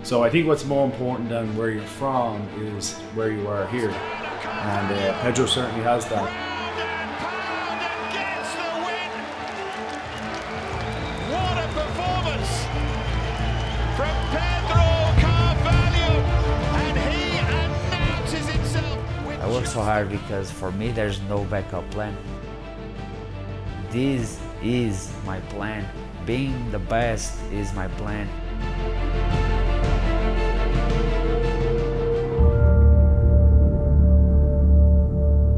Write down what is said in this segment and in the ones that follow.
So I think what's more important than where you're from is where you are here. And Pedro certainly has that. Gets the win. What a performance from Pedro Carvalho, and he announces himself. I work so hard because for me there's no backup plan. This is my plan. Being the best is my plan.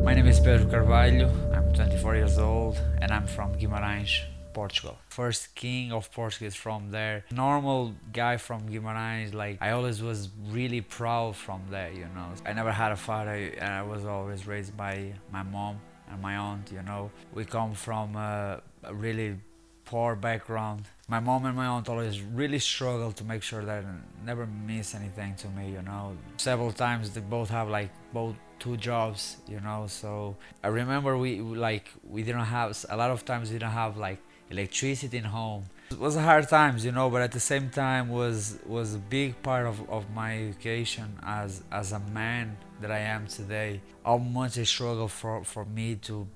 My name is Pedro Carvalho, I'm 24 years old and I'm from Guimarães, Portugal. First king of Portugal is from there. Normal guy from Guimarães, like I always was really proud from there, you know. I never had a father and I was always raised by my mom and my aunt, you know. We come from a really poor background. My mom and my aunt always really struggled to make sure that I never miss anything to me, you know. Several times they both have like both two jobs, you know. So I remember we didn't have, a lot of times we didn't have like electricity in home. It was hard times, you know, but at the same time was a big part of my education as a man that I am today. How much I struggled for me to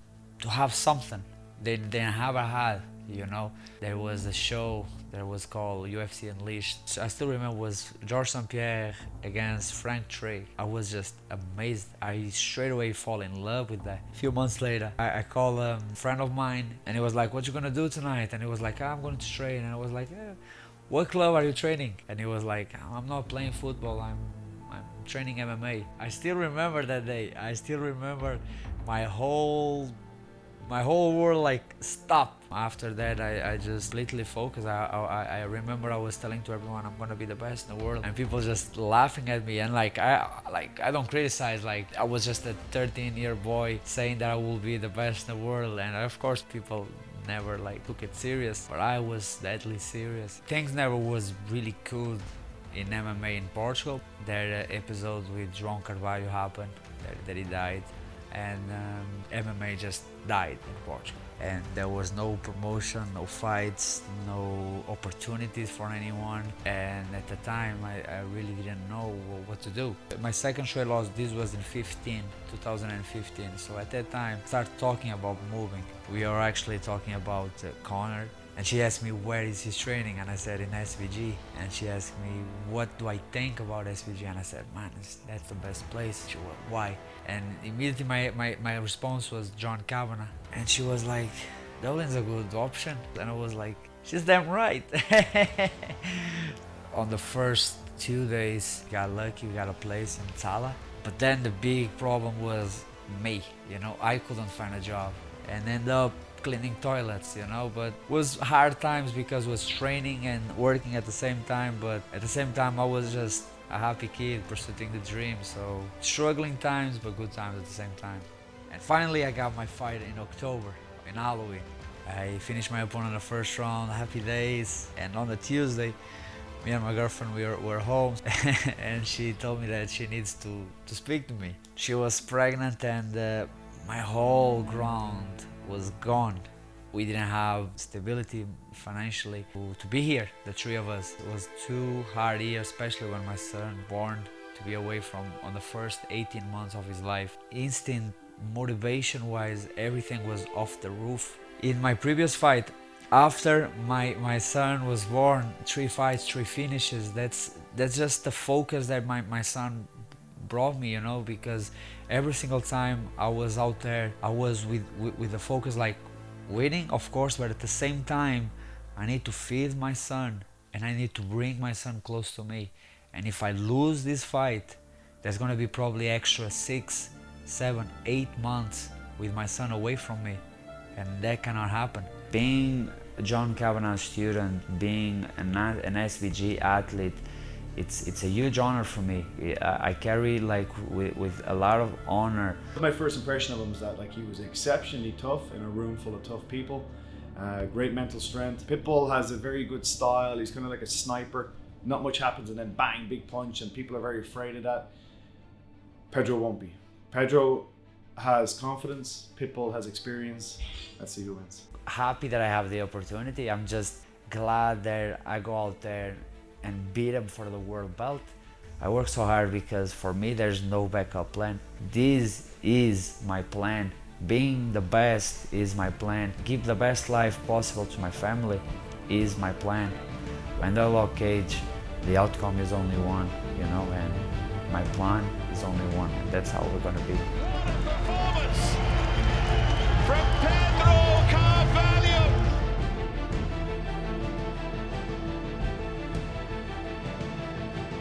have something they never had, you know. There was a show that was called UFC Unleashed. I still remember it was George St. Pierre against Frank Trey. I was just amazed. I straight away fall in love with that. A few months later, I call a friend of mine and he was like, "What you gonna do tonight?" And he was like, "I'm going to train." And I was like, "What club are you training?" And he was like, "I'm not playing football, I'm training MMA." I still remember that day. I still remember my whole world like stopped. After that I just completely focused. I remember I was telling to everyone I'm gonna be the best in the world and people just laughing at me, and I don't criticize, like I was just a 13-year boy saying that I will be the best in the world, and of course people never like took it serious, but I was deadly serious. Things never was really cool in MMA in Portugal. That episode with João Carvalho happened, that he died, and MMA just died in Portugal. And there was no promotion, no fights, no opportunities for anyone. And at the time, I really didn't know what to do. My second straight loss, this was in 2015. So at that time, start talking about moving. We are actually talking about Connor. And she asked me, where is his training? And I said, in SVG. And she asked me, what do I think about SVG? And I said, man, that's the best place. She was, why? And immediately my response was John Kavanagh. And she was like, Dublin's a good option. And I was like, she's damn right. On the first 2 days, got lucky, we got a place in Tala. But then the big problem was me, you know, I couldn't find a job and end up cleaning toilets, you know. But it was hard times because I was training and working at the same time, but at the same time I was just a happy kid pursuing the dream. So struggling times but good times at the same time. And finally I got my fight in October, in Halloween. I finished my opponent in the first round, happy days. And on the Tuesday, me and my girlfriend, were home and she told me that she needs to speak to me. She was pregnant and my whole ground was gone. We didn't have stability financially to be here, the three of us. It was 2 hard years, especially when my son born, to be away from on the first 18 months of his life. Instant motivation wise, everything was off the roof. In my previous fight, after my son was born, 3 fights, 3 finishes. That's just the focus that my son brought me, you know, because every single time I was out there, I was with the focus like winning, of course, but at the same time I need to feed my son and I need to bring my son close to me. And if I lose this fight, there's gonna be probably extra 6, 7, 8 months with my son away from me, and that cannot happen. Being a John Kavanagh student, being an SVG athlete, it's a huge honor for me. I carry like with a lot of honor. My first impression of him was that like he was exceptionally tough in a room full of tough people. Great mental strength. Pitbull has a very good style. He's kind of like a sniper. Not much happens and then bang, big punch, and people are very afraid of that. Pedro won't be. Pedro has confidence. Pitbull has experience. Let's see who wins. Happy that I have the opportunity. I'm just glad that I go out there and beat him for the world belt. I work so hard because for me there's no backup plan. This is my plan. Being the best is my plan. Give the best life possible to my family is my plan. When the law cage, the outcome is only one, you know, and my plan is only one, and that's how we're gonna be. What a performance!